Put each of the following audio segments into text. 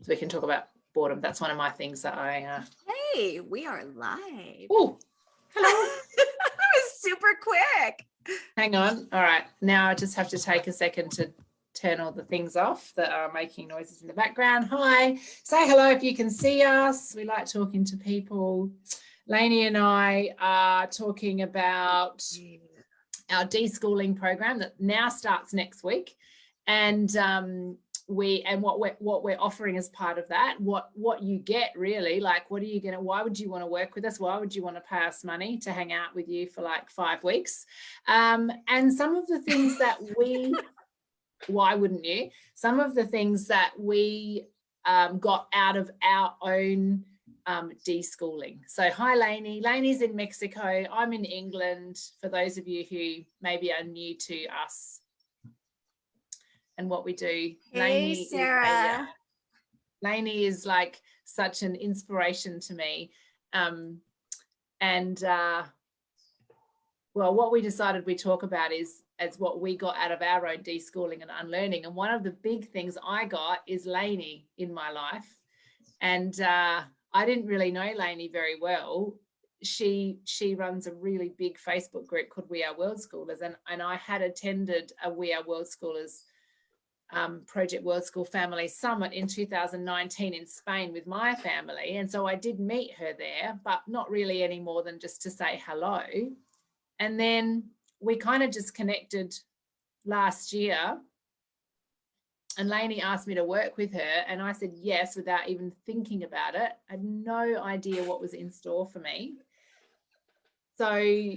so we can talk about boredom. That's one of my things that I... Hey, we are live. Oh, hello. That was super quick. Hang on. All right. Now I just have to take a second to turn all the things off that are making noises in the background. Hi. Say hello if you can see us. We like talking to people. Lainie and I are talking about our deschooling program that now starts next week, and what we're offering as part of that, what you get really, like what are you gonna, why would you want to work with us, why would you want to pay us money to hang out with you for like 5 weeks, and some of the things that we why wouldn't you, some of the things that we got out of our own deschooling. So hi Lainie. Lainie's in Mexico, I'm in England, for those of you who maybe are new to us and what we do. Hey Sarah. Lainie is like such an inspiration to me, well, what we decided we talk about is what we got out of our own deschooling and unlearning, and one of the big things I got is Lainie in my life. And I didn't really know Lainie very well. She runs a really big Facebook group called We Are World Schoolers, and I had attended a We Are World Schoolers Project World School Family Summit in 2019 in Spain with my family, and so I did meet her there, but not really any more than just to say hello. And then we kind of just connected last year, and Lainie asked me to work with her, and I said yes without even thinking about it. I had no idea what was in store for me. So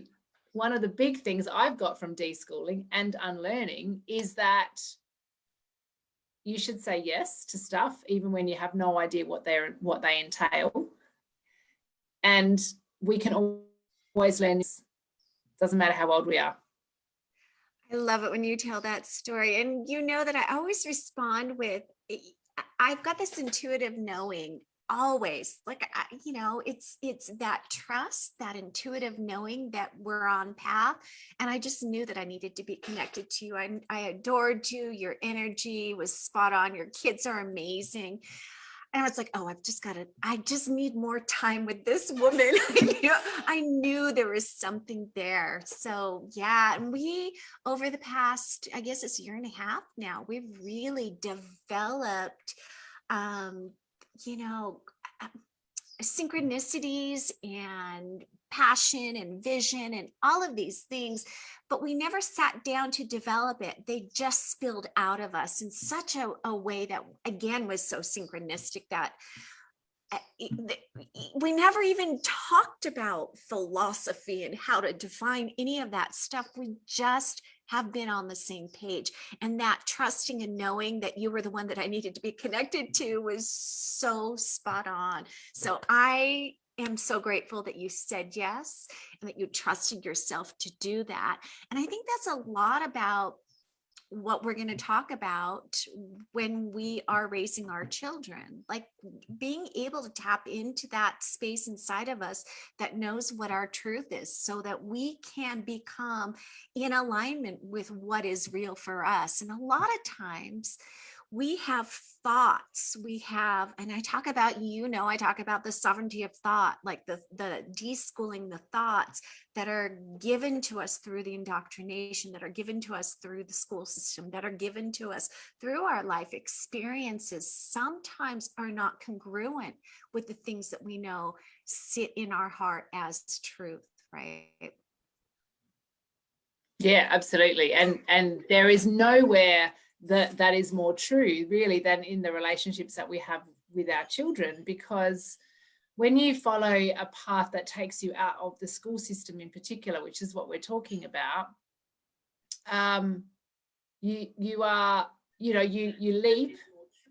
one of the big things I've got from deschooling and unlearning is that you should say yes to stuff even when you have no idea what they entail. And we can always learn. Doesn't matter how old we are. I love it when you tell that story. And you know that I always respond with, I've got this intuitive knowing always, like, you know, it's that trust, that intuitive knowing that we're on path. And I just knew that I needed to be connected to you. I adored you. Your energy was spot on. Your kids are amazing. And I was like, oh, I just need more time with this woman. I knew there was something there. So yeah, and we, over the past, I guess it's 1.5 years now, we've really developed, you know, synchronicities and passion and vision and all of these things, but we never sat down to develop it. They just spilled out of us in such a way that, again, was so synchronistic that we never even talked about philosophy and how to define any of that stuff. We just have been on the same page, and that trusting and knowing that you were the one that I needed to be connected to was so spot on. So I am so grateful that you said yes and that you trusted yourself to do that. And I think that's a lot about what we're going to talk about when we are raising our children, like being able to tap into that space inside of us that knows what our truth is, so that we can become in alignment with what is real for us. And a lot of times we have thoughts, and I talk about, I talk about the sovereignty of thought, like the deschooling the thoughts that are given to us through the indoctrination, that are given to us through the school system, that are given to us through our life experiences, sometimes are not congruent with the things that we know sit in our heart as truth, right? Yeah, absolutely. And there is nowhere that is more true really than in the relationships that we have with our children, because when you follow a path that takes you out of the school system in particular, which is what we're talking about, you leap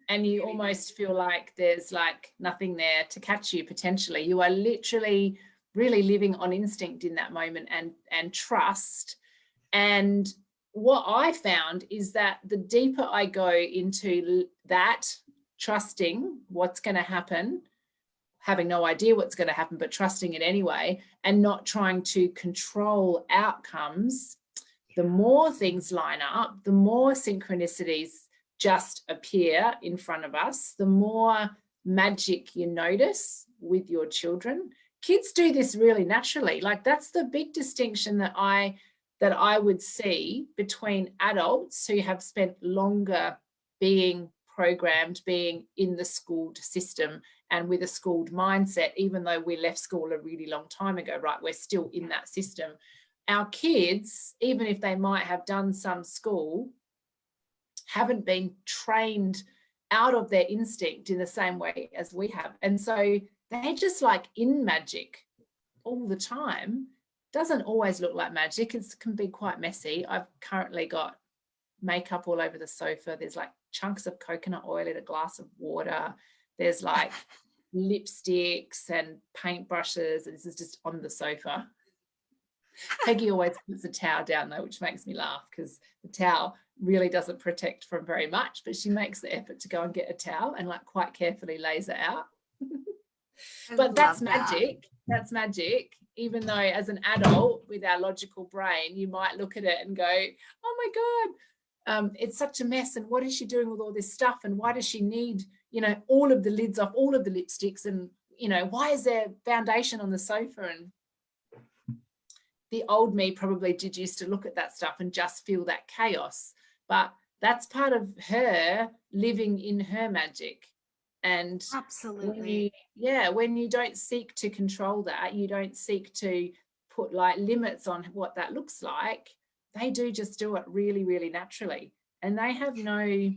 and you almost feel like there's like nothing there to catch you potentially. You are literally really living on instinct in that moment and trust. And what I found is that the deeper I go into that, trusting what's going to happen, having no idea what's going to happen, but trusting it anyway, and not trying to control outcomes, the more things line up, the more synchronicities just appear in front of us, the more magic you notice with your children. Kids do this really naturally. Like, that's the big distinction that I would see between adults who have spent longer being programmed, being in the schooled system and with a schooled mindset, even though we left school a really long time ago, right? We're still in that system. Our kids, even if they might have done some school, haven't been trained out of their instinct in the same way as we have. And so they're just like in magic all the time. Doesn't always look like magic. It can be quite messy. I've currently got makeup all over the sofa. There's like chunks of coconut oil in a glass of water. There's like lipsticks and paintbrushes. And this is just on the sofa. Peggy always puts a towel down though, which makes me laugh because the towel really doesn't protect from very much, but she makes the effort to go and get a towel and like quite carefully lays it out. But that's magic. That's magic. Even though as an adult with our logical brain, you might look at it and go, oh my God, it's such a mess. And what is she doing with all this stuff? And why does she need, you know, all of the lids off all of the lipsticks? And, you know, why is there foundation on the sofa? And the old me probably did used to look at that stuff and just feel that chaos. But that's part of her living in her magic. And absolutely, when you don't seek to control that, you don't seek to put like limits on what that looks like, they do just do it really, really naturally. And they have no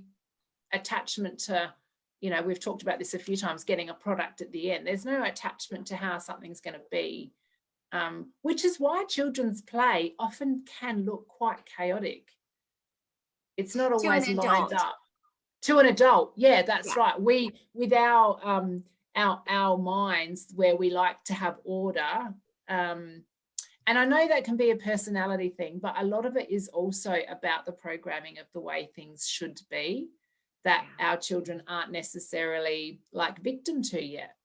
attachment to, you know, we've talked about this a few times, getting a product at the end. There's no attachment to how something's going to be, which is why children's play often can look quite chaotic. It's not always lined up. To an adult, yeah, that's right. We, with our minds where we like to have order, and I know that can be a personality thing, but a lot of it is also about the programming of the way things should be, that our children aren't necessarily like victim to yet.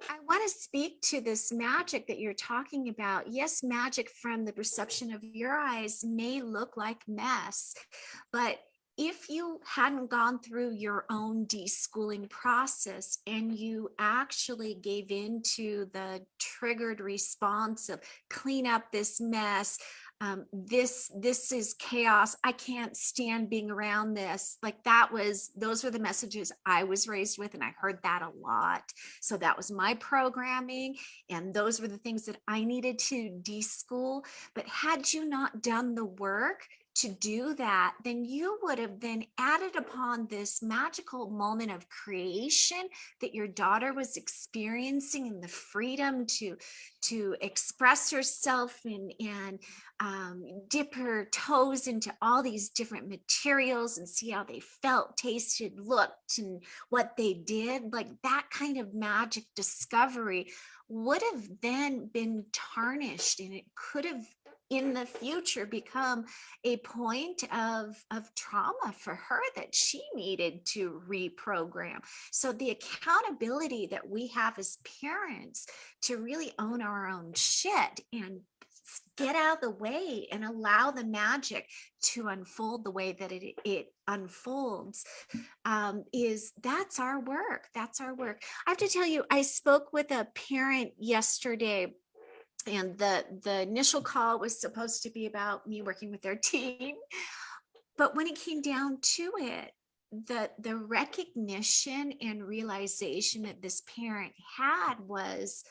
I want to speak to this magic that you're talking about. Yes, magic from the perception of your eyes may look like mess, but if you hadn't gone through your own deschooling process and you actually gave into the triggered response of clean up this mess, this is chaos, I can't stand being around this, like those were the messages I was raised with, and I heard that a lot. So that was my programming, and those were the things that I needed to deschool. But had you not done the work to do that, then you would have then added upon this magical moment of creation that your daughter was experiencing, and the freedom to express herself and dip her toes into all these different materials and see how they felt, tasted, looked, and what they did. Like that kind of magic discovery would have then been tarnished, and it could have in the future become a point of trauma for her that she needed to reprogram. So the accountability that we have as parents to really own our own shit and get out of the way and allow the magic to unfold the way that it unfolds, that's our work. That's our work. I have to tell you, I spoke with a parent yesterday, and the initial call was supposed to be about me working with their teen. But when it came down to it, the recognition and realization that this parent had was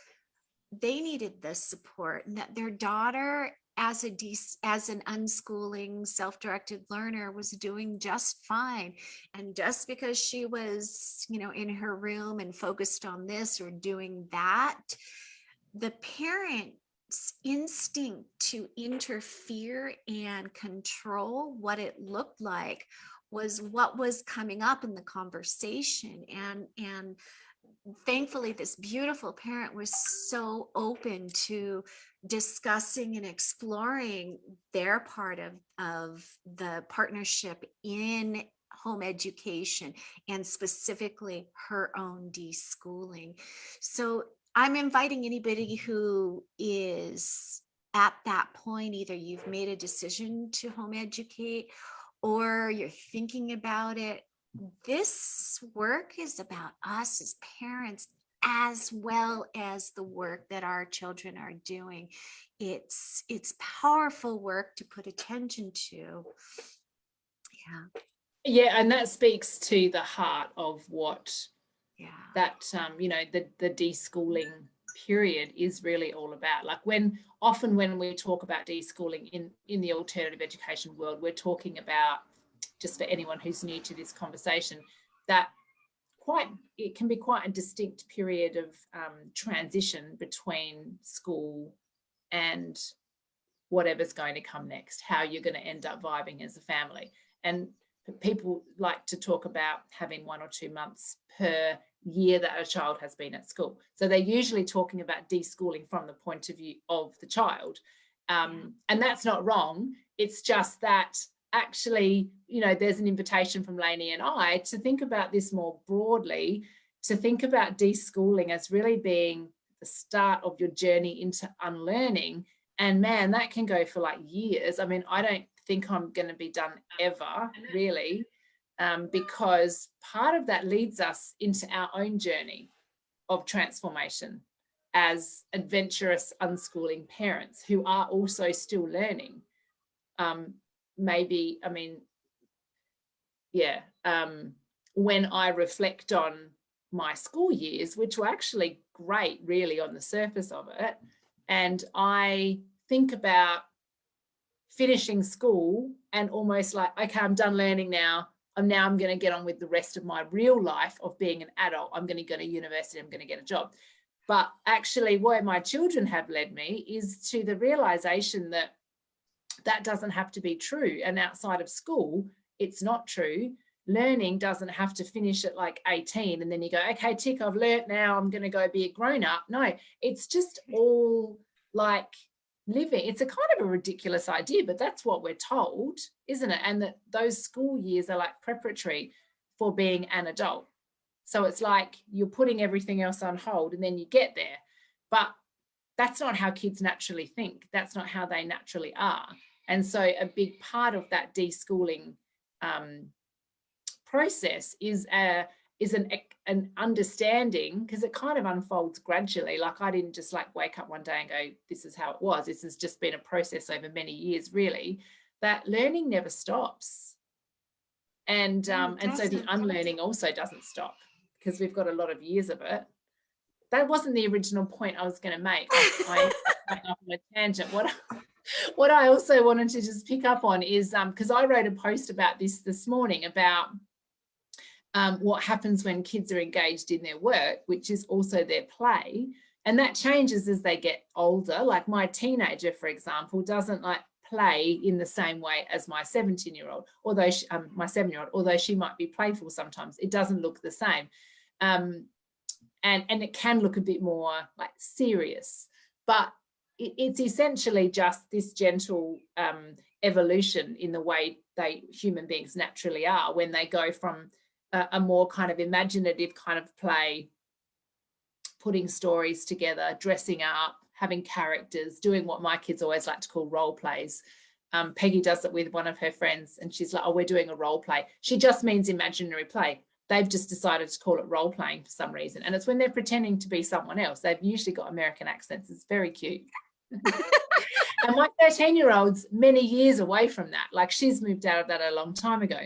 they needed the support, and that their daughter as an unschooling self-directed learner was doing just fine. And just because she was, in her room and focused on this or doing that, the parent's instinct to interfere and control what it looked like was what was coming up in the conversation. And thankfully, this beautiful parent was so open to discussing and exploring their part of the partnership in home education, and specifically her own deschooling. So I'm inviting anybody who is at that point, either you've made a decision to home educate, or you're thinking about it, this work is about us as parents as well as the work that our children are doing. It's powerful work to put attention to. Yeah. Yeah, and that speaks to the heart of what that the deschooling period is really all about. Like often when we talk about deschooling in the alternative education world, we're talking about, just for anyone who's new to this conversation, that it can be quite a distinct period of transition between school and whatever's going to come next, how you're going to end up vibing as a family. And people like to talk about having 1 or 2 months per year that a child has been at school. So they're usually talking about deschooling from the point of view of the child. And that's not wrong. It's just that actually, there's an invitation from Lainie and I to think about this more broadly, to think about deschooling as really being the start of your journey into unlearning. And man, that can go for like years. I mean, I don't think I'm going to be done ever, really, because part of that leads us into our own journey of transformation as adventurous unschooling parents who are also still learning. When I reflect on my school years, which were actually great, really, on the surface of it, and I think about finishing school and almost like, okay, I'm done learning now. I'm going to get on with the rest of my real life of being an adult. I'm going to go to university. I'm going to get a job. But actually, where my children have led me is to the realization that that doesn't have to be true. And outside of school, it's not true. Learning doesn't have to finish at like 18 and then you go, okay, tick, I've learnt now, I'm going to go be a grown up. No, it's just all like living. It's a kind of a ridiculous idea, but that's what we're told, isn't it? And that those school years are like preparatory for being an adult. So it's like you're putting everything else on hold and then you get there. But that's not how kids naturally think. That's not how they naturally are. And so a big part of that deschooling process is an understanding, because it kind of unfolds gradually. Like I didn't just like wake up one day and go, this is how it was. This has just been a process over many years, really, that learning never stops. And so the unlearning also doesn't stop, because we've got a lot of years of it. That wasn't the original point I was going to make. I went off on a tangent. What I also wanted to just pick up on is, because I wrote a post about this morning about what happens when kids are engaged in their work, which is also their play. And that changes as they get older. Like my teenager, for example, doesn't like play in the same way as my 17-year-old, although my 7-year-old, although she might be playful sometimes. It doesn't look the same. And it can look a bit more like serious, but it's essentially just this gentle evolution in the way human beings naturally are when they go from a more kind of imaginative kind of play, putting stories together, dressing up, having characters, doing what my kids always like to call role plays. Peggy does it with one of her friends and she's like, oh, we're doing a role play. She just means imaginary play. They've just decided to call it role playing for some reason. And it's when they're pretending to be someone else. They've usually got American accents. It's very cute. And my 13-year-old's many years away from that. Like she's moved out of that a long time ago.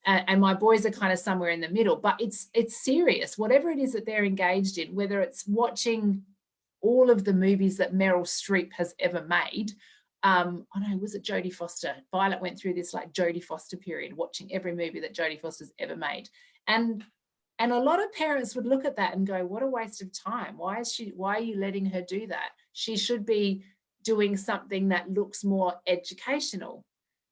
And my boys are kind of somewhere in the middle, but it's serious. Whatever it is that they're engaged in, whether it's watching all of the movies that Meryl Streep has ever made. Was it Jodie Foster? Violet went through this like Jodie Foster period, watching every movie that Jodie Foster's ever made. And a lot of parents would look at that and go, what a waste of time. Why are you letting her do that? She should be doing something that looks more educational.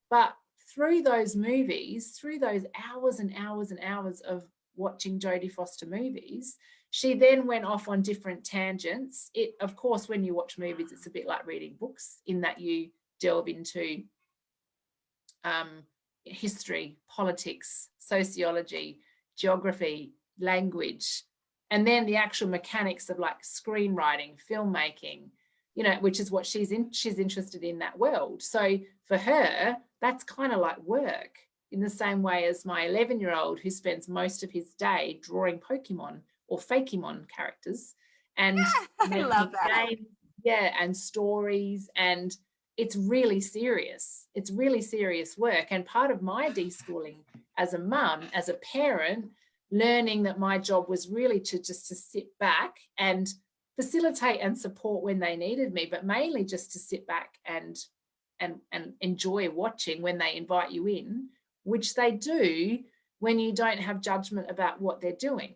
But through those movies, through those hours and hours and hours of watching Jodie Foster movies, she then went off on different tangents. Of course, when you watch movies, it's a bit like reading books in that you delve into history, politics, sociology, geography, language, and then the actual mechanics of like screenwriting, filmmaking, which is what she's interested in that world. So for her, that's kind of like work. in the same way as my 11-year-old, who spends most of his day drawing Pokemon or Fakemon characters and I love that. games, yeah, and stories. And it's really serious. It's really serious work. And part of my deschooling as a mum, as a parent, learning that my job was really to sit back and facilitate and support when they needed me, but mainly just to sit back and enjoy watching when they invite you in, which they do when you don't have judgment about what they're doing.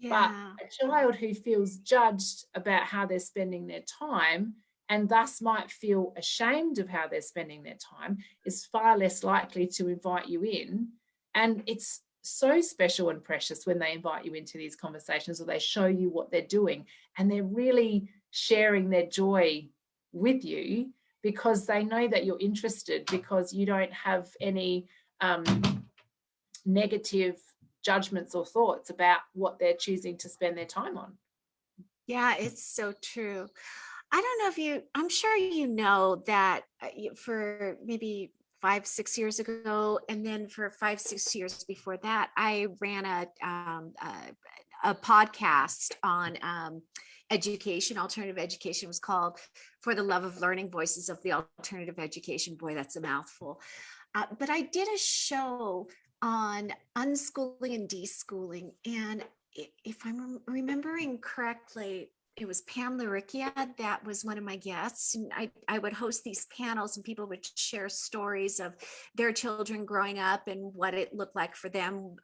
But Yeah. a child who feels judged about how they're spending their time and thus might feel ashamed of how they're spending their time is far less likely to invite you in. And it's so special and precious when they invite you into these conversations, or they show you what they're doing and they're really sharing their joy with you because they know that you're interested, because you don't have any negative judgments or thoughts about what they're choosing to spend their time on. Yeah, it's so true. I don't know if you, I'm sure you know that for maybe 5-6 years ago, and then for 5-6 years before that, I ran a podcast on education, alternative education. It was called For the Love of Learning, Voices of the Alternative Education. Boy, that's a mouthful. But I did a show on unschooling and deschooling. And if I'm remembering correctly, it was Pam Laricchia that was one of my guests. And I would host these panels and people would share stories of their children growing up and what it looked like for them,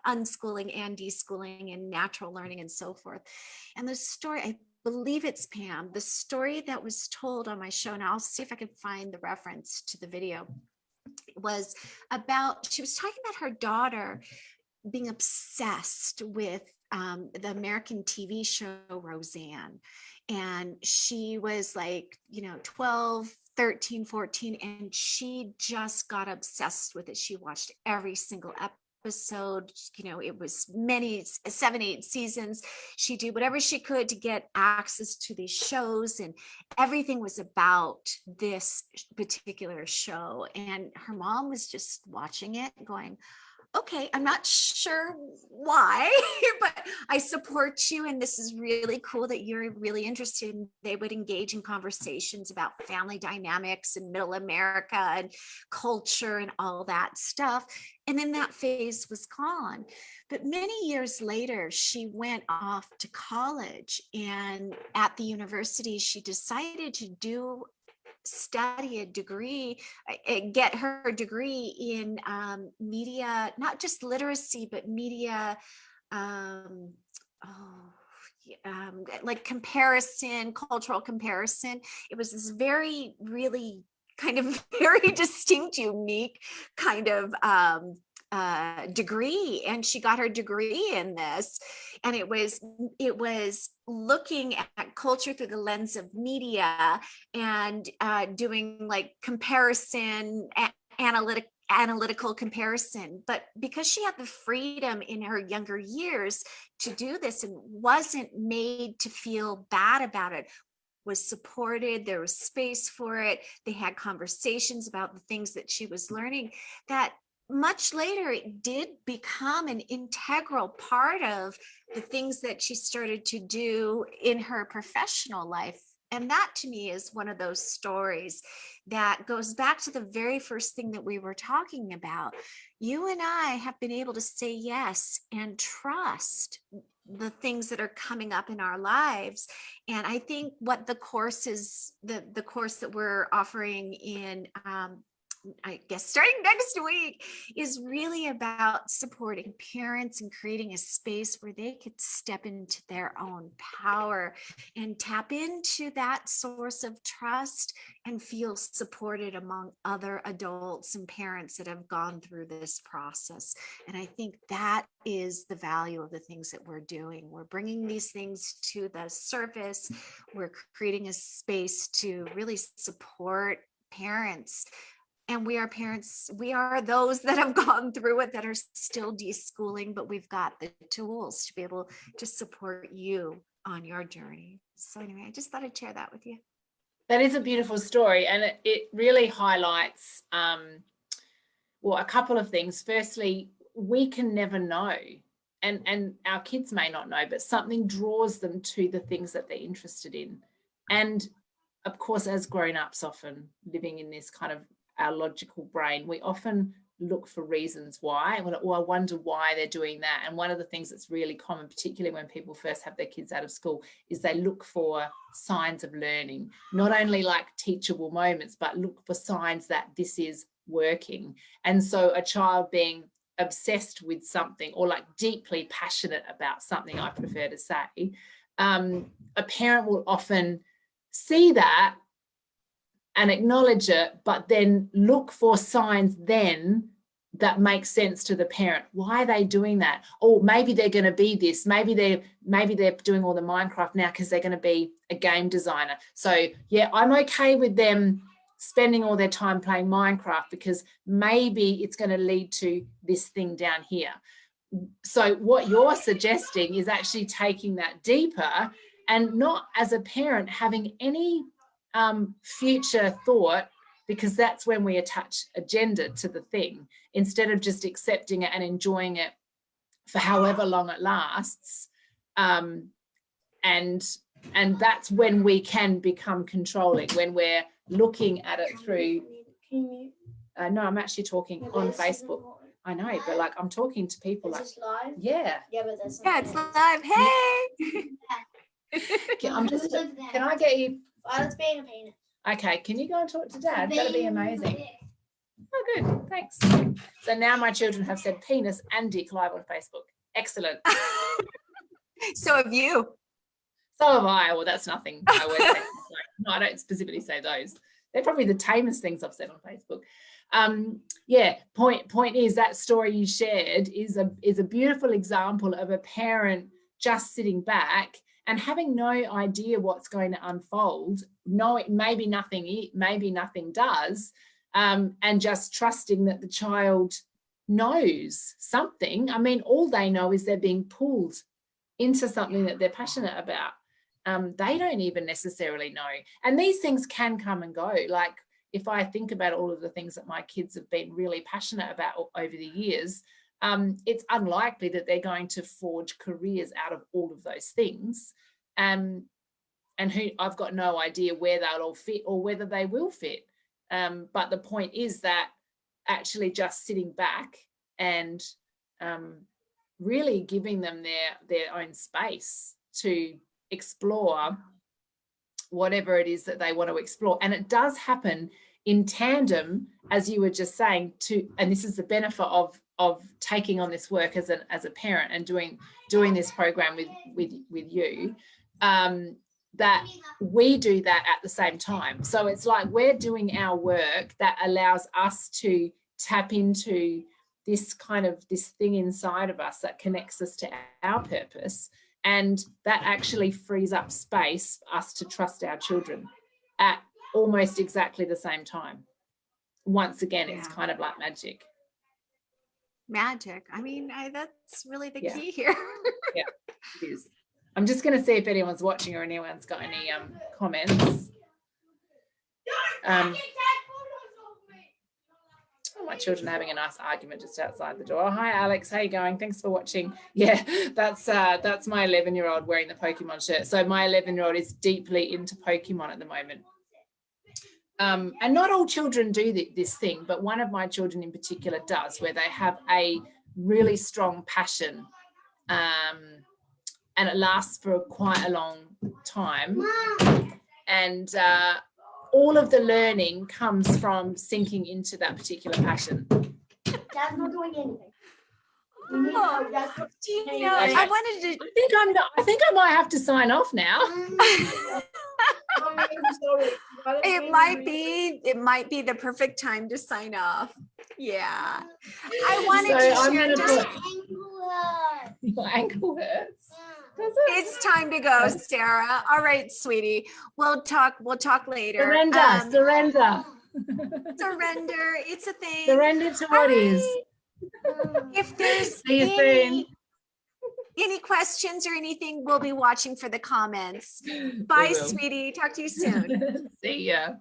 unschooling and deschooling and natural learning and so forth. And the story, I believe it's Pam, the story that was told on my show, and I'll see if I can find the reference to the video, was about, she was talking about her daughter being obsessed with the American TV show Roseanne. And she was like, 12, 13, 14, and she just got obsessed with it. She watched every single episode. It was 7, 8 seasons. She did whatever she could to get access to these shows, and everything was about this particular show. And her mom was just watching it going, okay, I'm not sure why, but I support you. And this is really cool that you're really interested. And they would engage in conversations about family dynamics and middle America and culture and all that stuff. And then that phase was gone. But many years later, she went off to college, and at the university, she decided to study a degree, get her degree in media, not just literacy, but media, like comparison, cultural comparison. It was this very, really kind of very distinct, unique kind of degree, and she got her degree in this, and it was looking at culture through the lens of media and doing like comparison, analytical comparison. But because she had the freedom in her younger years to do this and wasn't made to feel bad about it, was supported, there was space for it, they had conversations about the things that she was learning, that much later it did become an integral part of the things that she started to do in her professional life. And that to me is one of those stories that goes back to the very first thing that we were talking about. You and I have been able to say yes and trust the things that are coming up in our lives. And I think what the course is, the course that we're offering in I guess starting next week, is really about supporting parents and creating a space where they could step into their own power and tap into that source of trust and feel supported among other adults and parents that have gone through this process. And I think that is the value of the things that we're doing. We're bringing these things to the surface. We're creating a space to really support parents. And we are parents, we are those that have gone through it, that are still deschooling, but we've got the tools to be able to support you on your journey. So anyway, I just thought I'd share that with you. That is a beautiful story, and it really highlights Well, a couple of things. Firstly, we can never know, and our kids may not know, but something draws them to the things that they're interested in. And of course, as grown-ups, often living in this kind of our logical brain, we often look for reasons why, or I wonder why they're doing that. And one of the things that's really common, particularly when people first have their kids out of school, is they look for signs of learning, not only like teachable moments, but look for signs that this is working. And so a child being obsessed with something, or like deeply passionate about something, I prefer to say, a parent will often see that and acknowledge it, but then look for signs then that make sense to the parent. Why are they doing that? Oh, maybe they're going to be this. Maybe they're doing all the Minecraft now because they're going to be a game designer. So yeah, I'm okay with them spending all their time playing Minecraft because maybe it's going to lead to this thing down here. So what you're suggesting is actually taking that deeper, and not as a parent having any future thought, because that's when we attach a gender to the thing, instead of just accepting it and enjoying it for however long it lasts. And that's when we can become controlling, when we're looking at it through. No, I'm actually talking on Facebook. I know, but like I'm talking to people. Is like, this live? Yeah. Yeah, but that's not it's live. Hey. Can I get you? Violet's being a penis. Okay, can you go and talk to Dad? That'd be amazing. Oh, good, thanks. So now my children have said penis and dick live on Facebook. Excellent. So have you. So have I. Well, that's nothing. No, I don't specifically say those. They're probably the tamest things I've said on Facebook. Yeah, point is that story you shared is a beautiful example of a parent just sitting back and having no idea what's going to unfold. No, maybe nothing does, and just trusting that the child knows something. I mean, all they know is they're being pulled into something that they're passionate about. They don't even necessarily know. And these things can come and go. Like if I think about all of the things that my kids have been really passionate about over the years, it's unlikely that they're going to forge careers out of all of those things. And I've got no idea where they'll all fit or whether they will fit. But the point is that actually just sitting back and really giving them their own space to explore whatever it is that they want to explore. And it does happen in tandem, as you were just saying, and this is the benefit of taking on this work as a parent and doing this program with you, that we do that at the same time. So it's like we're doing our work that allows us to tap into this thing inside of us that connects us to our purpose, and that actually frees up space for us to trust our children at almost exactly the same time. Once again, it's kind of like magic. I mean, that's really the key here. Yeah, it is. I'm just going to see if anyone's watching or anyone's got any comments. My children are having a nice argument just outside the door. Hi, Alex. How you going? Thanks for watching. Yeah, that's my 11-year-old wearing the Pokemon shirt. So my 11-year-old is deeply into Pokemon at the moment. And not all children do this thing, but one of my children in particular does, where they have a really strong passion, and it lasts for quite a long time. And all of the learning comes from sinking into that particular passion. Dad's not doing anything. I wanted to. I think I might have to sign off now. It might be the perfect time to sign off. Yeah. I wanted to share Your ankle hurts. It's time to go, Sarah. All right, sweetie. We'll talk later. Surrender. Surrender. It's a thing. Surrender to what is. If there's any questions or anything, we'll be watching for the comments. Bye, sweetie. Talk to you soon. See ya.